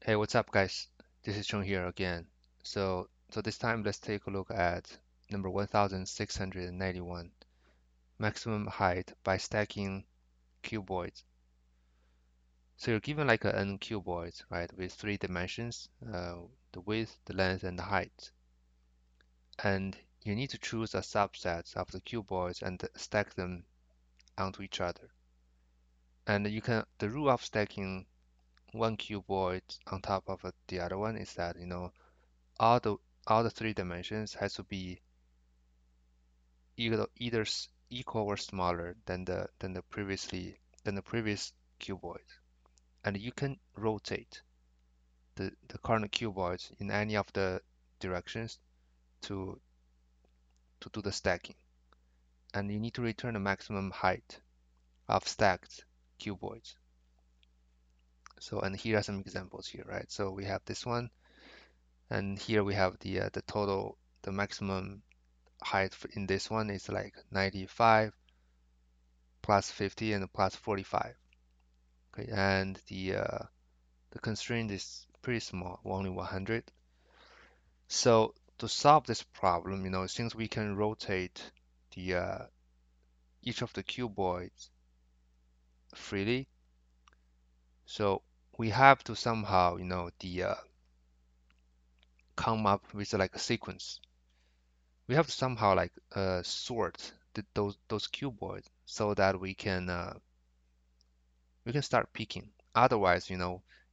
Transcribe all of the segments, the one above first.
Hey, what's up, guys? This is Chung here again. So this time let's take a look at number 1691, maximum height by stacking cuboids. So you're given like a n cuboids, right, with three dimensions, the width, the length, and the height. And you need to choose a subset of the cuboids and stack them onto each other. And the rule of stacking one cuboid on top of the other one is that, all the all the three dimensions has to be either equal or smaller than the previous cuboid, and you can rotate the current cuboids in any of the directions to do the stacking, and you need to return the maximum height of stacked cuboids. So, and here are some examples here, right? So we have this one, and here we have the total, the maximum height in this one is like 95 plus 50 and plus 45. Okay, and the constraint is pretty small, only 100. So to solve this problem, since we can rotate the each of the cuboids freely, so we have to somehow, come up with like a sequence. We have to somehow like sort those cuboids so that we can start picking. Otherwise,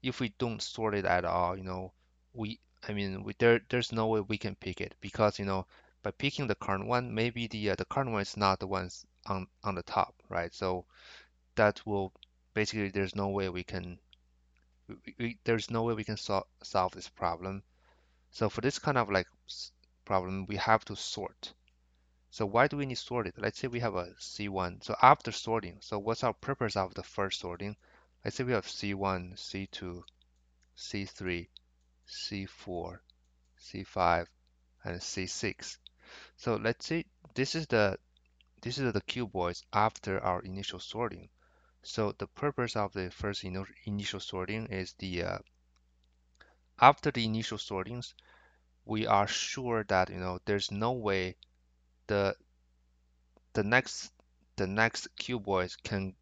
if we don't sort it at all, we, I mean, there's no way we can pick it because, by picking the current one, maybe the current one is not the ones on the top, right? So that will basically there's no way we can solve this problem. So for this kind of like problem, we have to sort. So why do we need sorted? Let's say we have a C1. So after sorting, so what's our purpose of the first sorting? Let's say we have C1, C2, C3, C4, C5, and C6. So let's say this is the cuboids after our initial sorting. So the purpose of the first initial sorting is after the initial sortings, we are sure that there's no way the the next the next cuboid can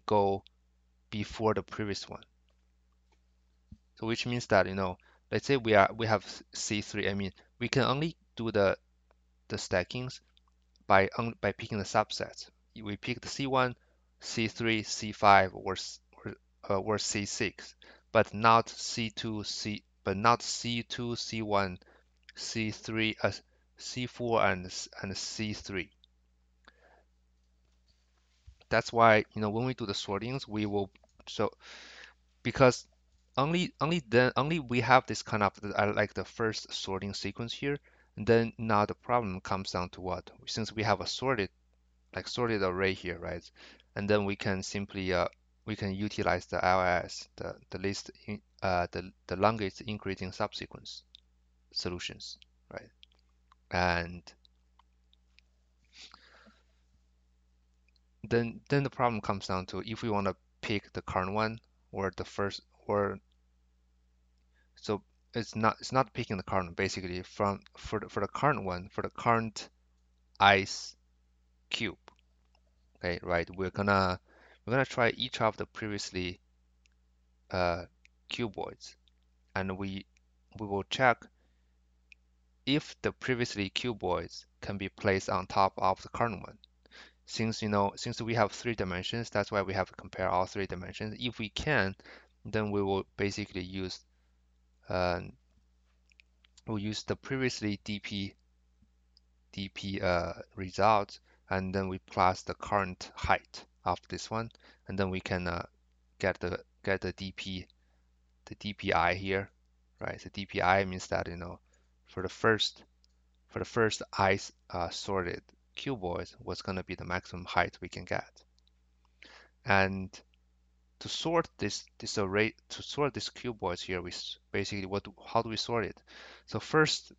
go before the previous one. So which means that, let's say we have C3. I mean, we can only do the stackings by picking the subsets. We pick the C1, C3, C5, or C6, but not C2, C1, C3, C4, and C3. That's why, when we do the sortings, we will so because only we have this kind of like the first sorting sequence here, and then now the problem comes down to what? Since we have a sorted array here, right? And then we can simply we can utilize the LS, the least in, the longest increasing subsequence solutions, right? And then the problem comes down to if we want to pick the current one or the first or so it's not picking the current basically for the current one for the current ice cube. Okay, right? We're gonna try each of the previously uh, cuboids, and we will check if the previously cuboids can be placed on top of the current one. Since we have three dimensions, that's why we have to compare all three dimensions. If we can, then we will basically uh, use the previously dp results, and then we plus the current height of this one, and then we can get the dpi here, right? So dpi means that for the first ice sorted cuboid, what's going to be the maximum height we can get. And to sort this array, to sort this cuboids here, we basically how do we sort it? So first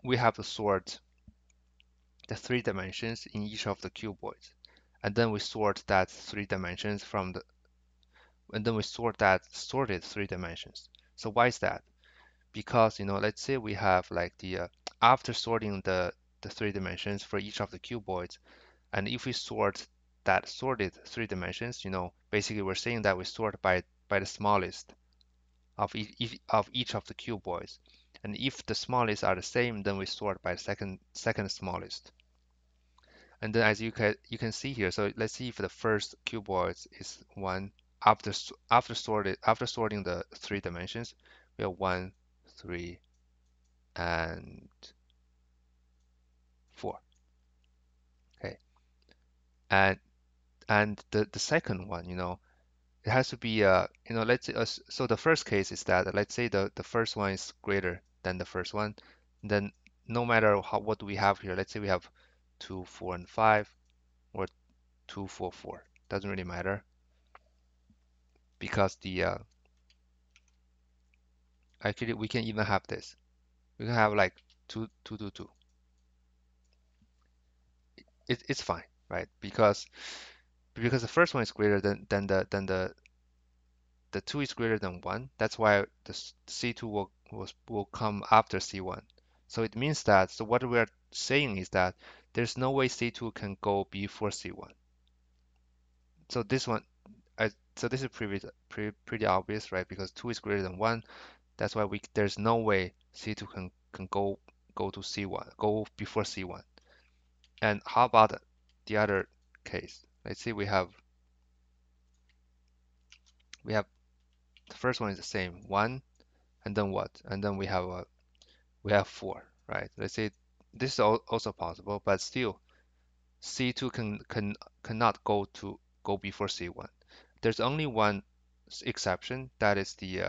we have to sort the three dimensions in each of the cuboids, and then we sort that three dimensions and then we sort that sorted three dimensions. So why is that? Because let's say we have like after sorting the three dimensions for each of the cuboids, and if we sort that sorted three dimensions, basically we're saying that we sort by the smallest of each of the cuboids. And if the smallest are the same, then we sort by the second smallest. And then as you can see here, so let's see if the first cuboid is 1 after sorting the three dimensions, we have 1, 3, and 4. Okay. And the second one, it has to be let's say so the first case is that let's say the first one is greater than the first one, then no matter what do we have here, let's say we have 2, 4, and 5, or 2, 4, 4. Doesn't really matter because the actually we can even have this. We can have like 2, 2, 2, 2. It's fine, right? Because the first one is greater than the 2 is greater than 1. That's why the C2 will come after C1. So it means that, so what we're saying is that there's no way C2 can go before C1. So this one, so this is pretty obvious, right? Because 2 is greater than 1. That's why there's no way C2 can go to C1, go before C1. And how about the other case? Let's see, we have the first one is the same, 1, and then what? And then we have 4, right? Let's say this is also possible, but still C2 cannot go before C1. There's only one exception, that is the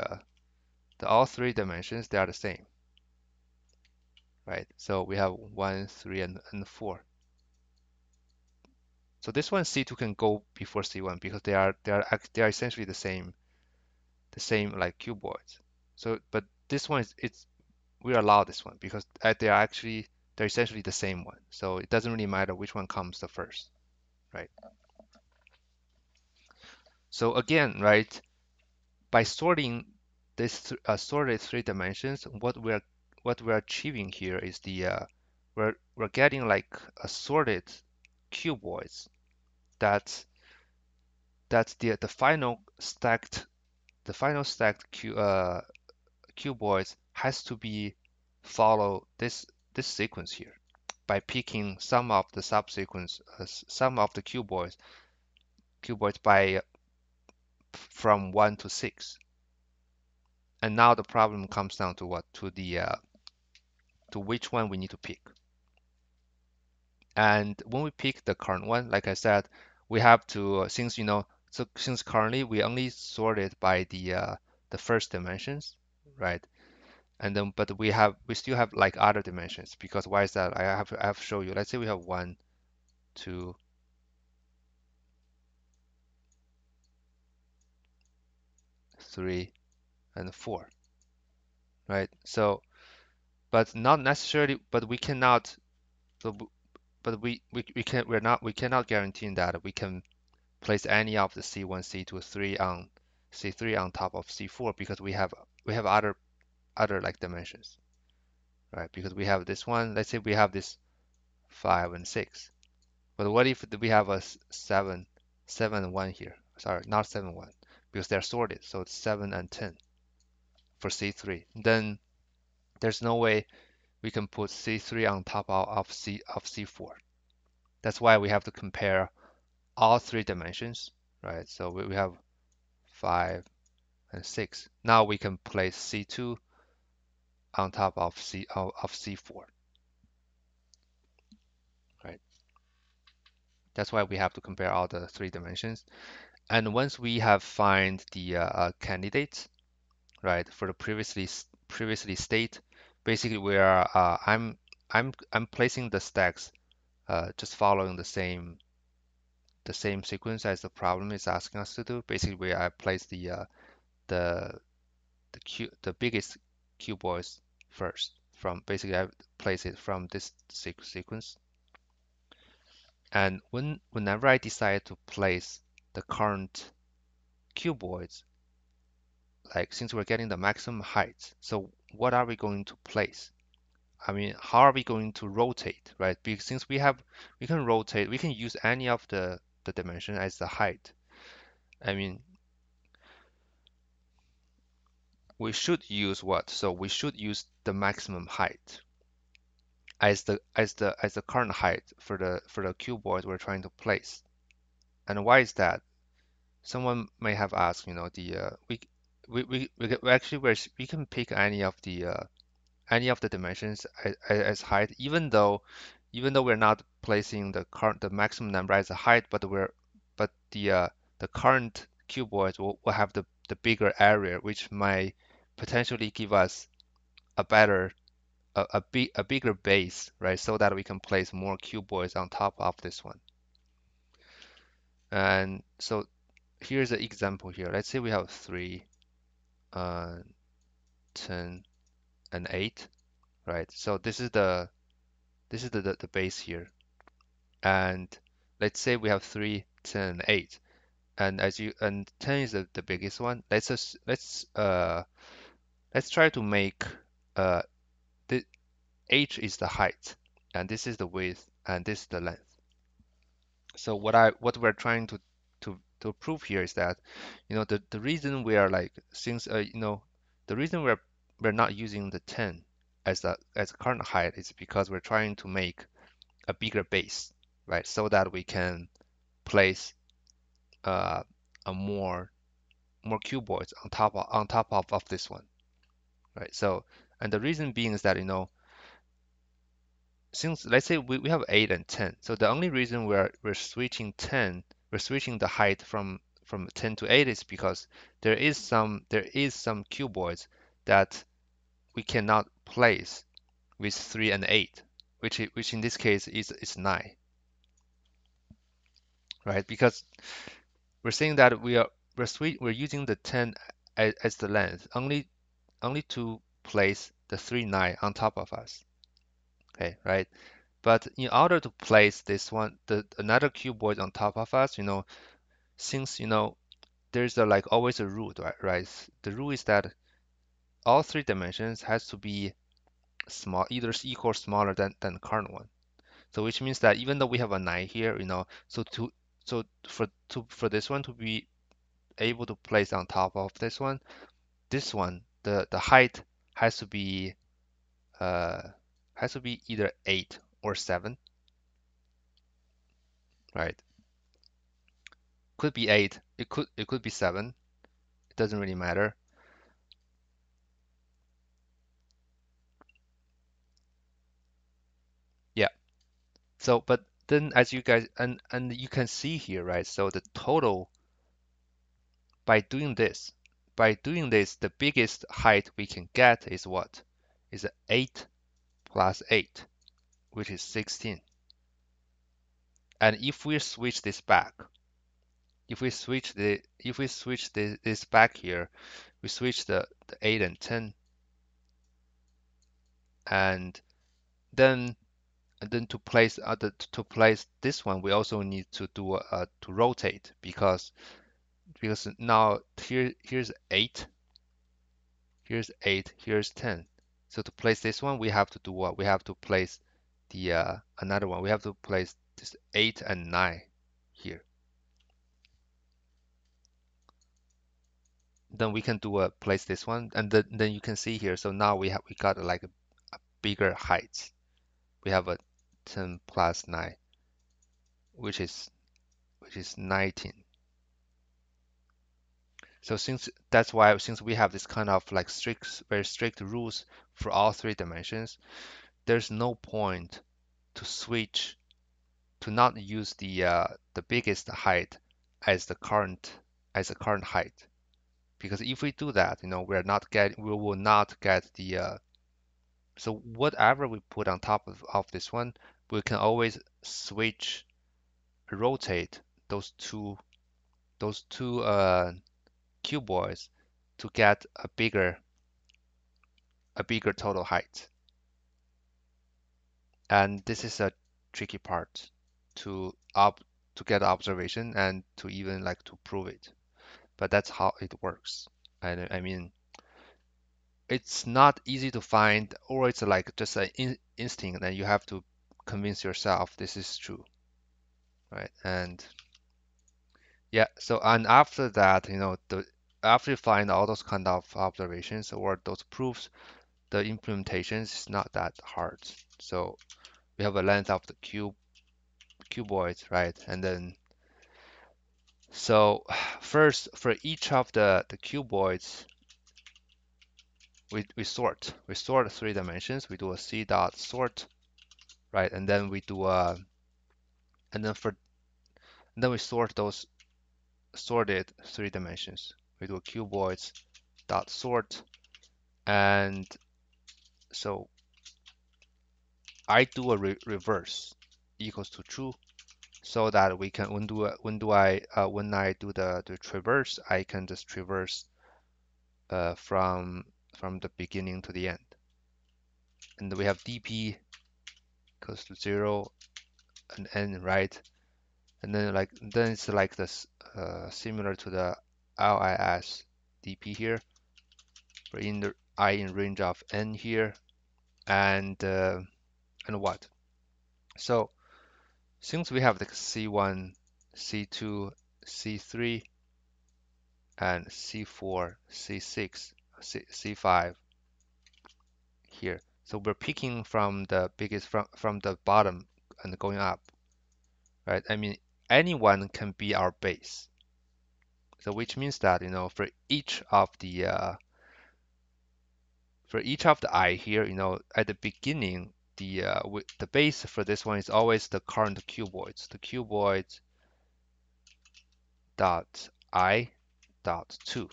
all three dimensions, they are the same, right? So we have 1, 3, and 4. So this one C2 can go before C1 because they are essentially the same like cuboids. So but this one is it's we allow this one because they're essentially the same one. So it doesn't really matter which one comes the first, right? So again, right, by sorting this sorted three dimensions, what we're achieving here is we're getting like a sorted cuboids that that's the final stacked cuboids has to be follow this sequence here by picking some of the subsequence some of the cuboids by from 1 to 6. And now the problem comes down to what? To which one we need to pick. And when we pick the current one, like I said, we have to since currently we only sorted by the first dimensions, right? And then but we still have like other dimensions, because why is that? I have to show you. Let's say we have 1, 2, 3, and 4, right? So but not necessarily, but we cannot so but we cannot guarantee that we can place any of the C1, C2, 3 on C3 on top of C4, because we have other like dimensions, right? Because we have this one, let's say we have this 5 and 6. But what if we have a 7, 7 and 1 here? Sorry, not 7, 1, because they're sorted. So it's 7 and 10 for C3. Then there's no way we can put C3 on top of C4. That's why we have to compare all three dimensions, right? So we have 5 and 6. Now we can place C2 on top of C4, right? That's why we have to compare all the three dimensions. And once we have find the candidates, right, for the previously state, basically we are I'm placing the stacks just following the same sequence as the problem is asking us to do. Basically, I place the the biggest cuboids first. From basically I place it from this sequence. And whenever I decide to place the current cuboids, like since we're getting the maximum height, so what are we going to place? I mean, how are we going to rotate, right? Because since we can rotate, we can use any of the dimension as the height. I mean, we should use what? So we should use the maximum height as the current height for the cuboid we're trying to place. And why is that? Someone may have asked, the we actually we can pick any of the dimensions as height, even though we're not placing the maximum number as a height, but the current cuboid will have the bigger area, which might potentially give us a better a bigger base, right? So that we can place more cuboids on top of this one. And so here's an example here. Let's say we have 3, 10, and 8, right? So this is the base here. And let's say we have 3, 10, and 8. And 10 is the biggest one. Let's try to make uh the h is the height, and this is the width, and this is the length. So what we're trying to prove here is that, the reason we are like since the reason we're not using the 10 as current height is because we're trying to make a bigger base, right? So that we can place uh, a more cuboids on top of this one, right? So, and the reason being is that, since let's say we have 8 and 10, so the only reason we're switching 10, we're switching the height from 10 to 8 is because there is some cuboids that we cannot place with 3 and 8, which in this case is 9, right? Because we're saying that we're using the 10 as the length only to place the 3 9 on top of us. Okay, right? But in order to place this one, the another cuboid on top of us, since there's like always a rule, right? The rule is that all 3 dimensions has to be small, either equal or smaller than the current one. So which means that even though we have a 9 here, for this one to be able to place on top of this one, the height has to be uh either 8 or 7, right? Could be 8, it could be 7, it doesn't really matter. Yeah. So but then as you guys and you can see here, right? So the total by doing this the biggest height we can get is what? Is 8 plus 8, which is 16. And if we switch this back, this back here, we switch the 8 and 10, and then to place this one, we also need to do to rotate, because now here's 10. So to place this one, we have to do what? We have to place the another one. We have to place this 8 and 9 here. Then we can do a place this one, and then you can see here. So now we got like a bigger height. We have a 10 plus 9, which is 19. So since we have this kind of like very strict rules for all 3 dimensions, there's no point to switch to not use the biggest height as the current height, because if we do that, we will not get so whatever we put on top of this one, we can always rotate those two cuboids to get a bigger total height. And this is a tricky part to to get observation and to even like to prove it. But that's how it works. And I mean, it's not easy to find, or it's like just an instinct that you have to convince yourself this is true, right? And yeah, so and after that, after you find all those kind of observations or those proofs, the implementation is not that hard. So we have a length of the cuboids, right? And then so first for each of the cuboids, we sort 3 dimensions. We do a c dot sort, right? And then we do a and then for and then we sort those sorted 3 dimensions. We do a cuboids dot sort, and so I do a reverse equals to true, so that we can when I do the traverse, I can just traverse from the beginning to the end. And we have dp equals to 0 and n, right? And then it's like this similar to the LIS dp here. We're in the I in range of n here, and what? So since we have the C1, C2, C3, and C4, C6, C5 here, so we're picking from the biggest from the bottom and going up, right? I mean, anyone can be our base. So which means that for each of the I here, at the beginning, the base for this one is always the current cuboids. The cuboids dot I dot 2.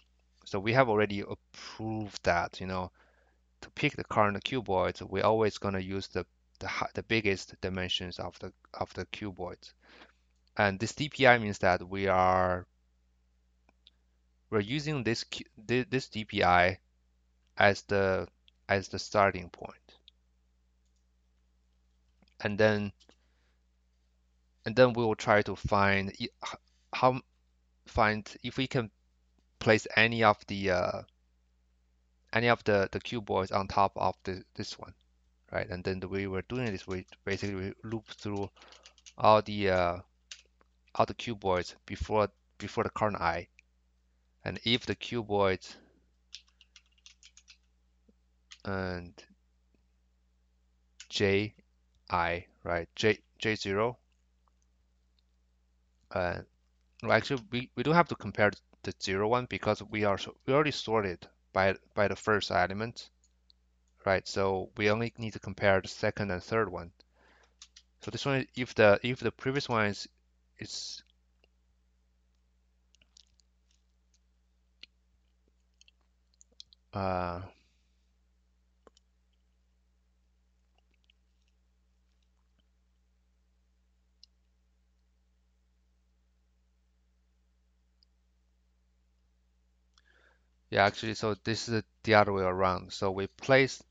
So we have already approved that, to pick the current cuboids, we're always going to use the biggest dimensions of the cuboids. And this DPI means that we're using this DPI as the starting point. And then we will try to how find if we can place any of the cuboids on top of this one, right? And then the way we're doing this, we basically loop through all the cuboids before the current I. And if the cuboids and J I, right? J0, uh, well, actually we don't have to compare the 0 one because we already sorted by the first element, right? So we only need to compare the second and third one. So this one, if the previous one is uh, yeah, actually, so this is the other way around. So we place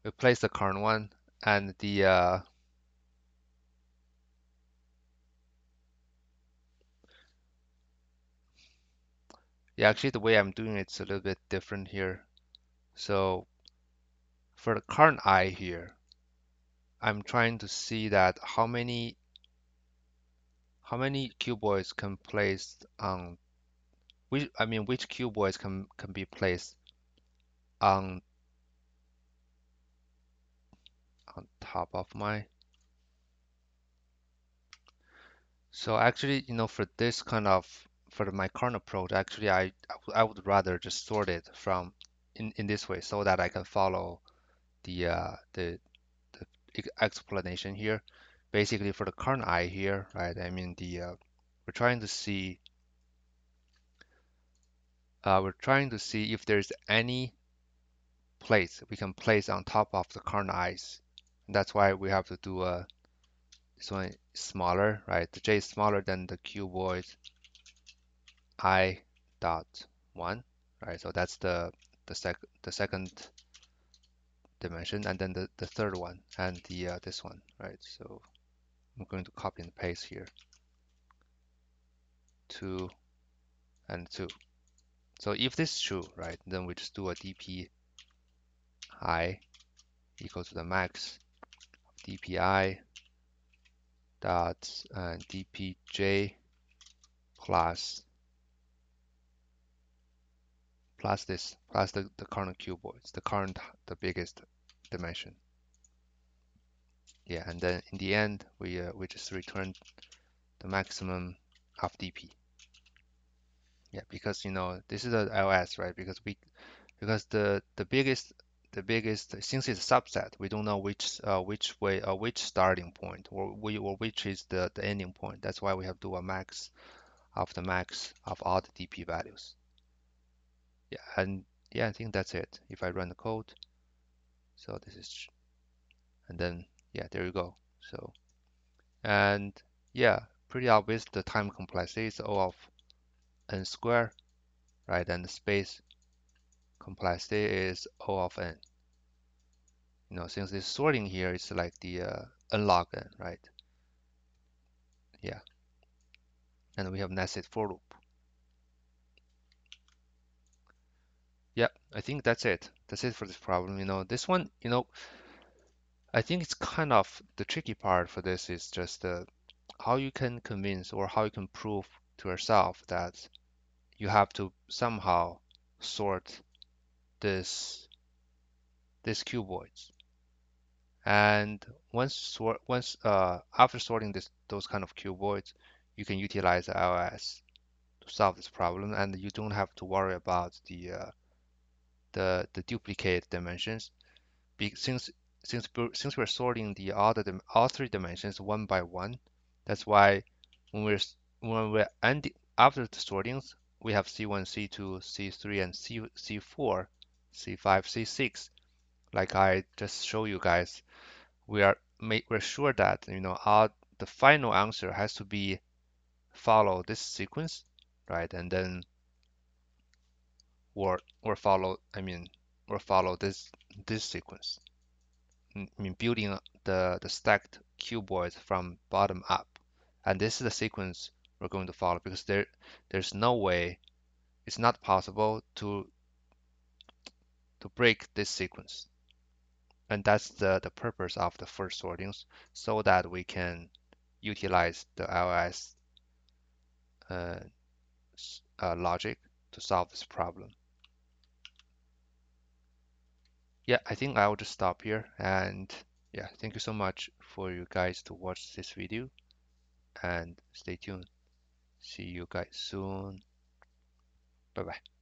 the current one and yeah, actually the way I'm doing it's a little bit different here. So for the current I here, I'm trying to see that how many cuboids can place on which cuboids can be placed on top of my. So actually, for my current approach, actually I would rather just sort it from in this way so that I can follow the explanation here. Basically for the current I here, right? I mean we're trying to see if there's any place we can place on top of the current I's. And that's why we have to do this one is smaller, right? The J is smaller than the cuboid I dot 1, right? So that's the second dimension, and then the third one and this one, right? So I'm going to copy and paste here, 2 and 2. So if this is true, right, then we just do a dp I equals to the max dpi dot dpj plus this plus the current cuboids, the biggest dimension. Yeah, and then in the end we just return the maximum of dp. Yeah, because this is a LS, right? Because the biggest since it's a subset, we don't know which way which starting point or which is the ending point. That's why we have to do a max of the max of all the dp values. Yeah, and yeah, I think that's it. If I run the code, so this is and then yeah, there you go. So and yeah, pretty obvious. The time complexity is O of n squared, right? And the space complexity is O of n. Since this sorting here is like the n log n, right? Yeah, and we have nested for loop. Yeah, I think that's it. That's it for this problem. This one, I think it's kind of the tricky part for this is just how you can convince or how you can prove to yourself that you have to somehow sort this cuboids. And once after sorting those kind of cuboids, you can utilize LS to solve this problem, and you don't have to worry about the duplicate dimensions. Since we're sorting all three dimensions one by one, that's why when we're ending after the sortings, we have C1, C2, C3, and C4, C5, C6. Like I just show you guys, we're sure that the final answer has to be follow this sequence, right? And then or follow or follow this sequence. Building the stacked cuboids from bottom up. And this is the sequence we're going to follow because there's no way, it's not possible to break this sequence. And that's the purpose of the first sortings, so that we can utilize the LS uh, logic to solve this problem. Yeah, I think I will just stop here. And yeah, thank you so much for you guys to watch this video, and stay tuned. See you guys soon. Bye bye.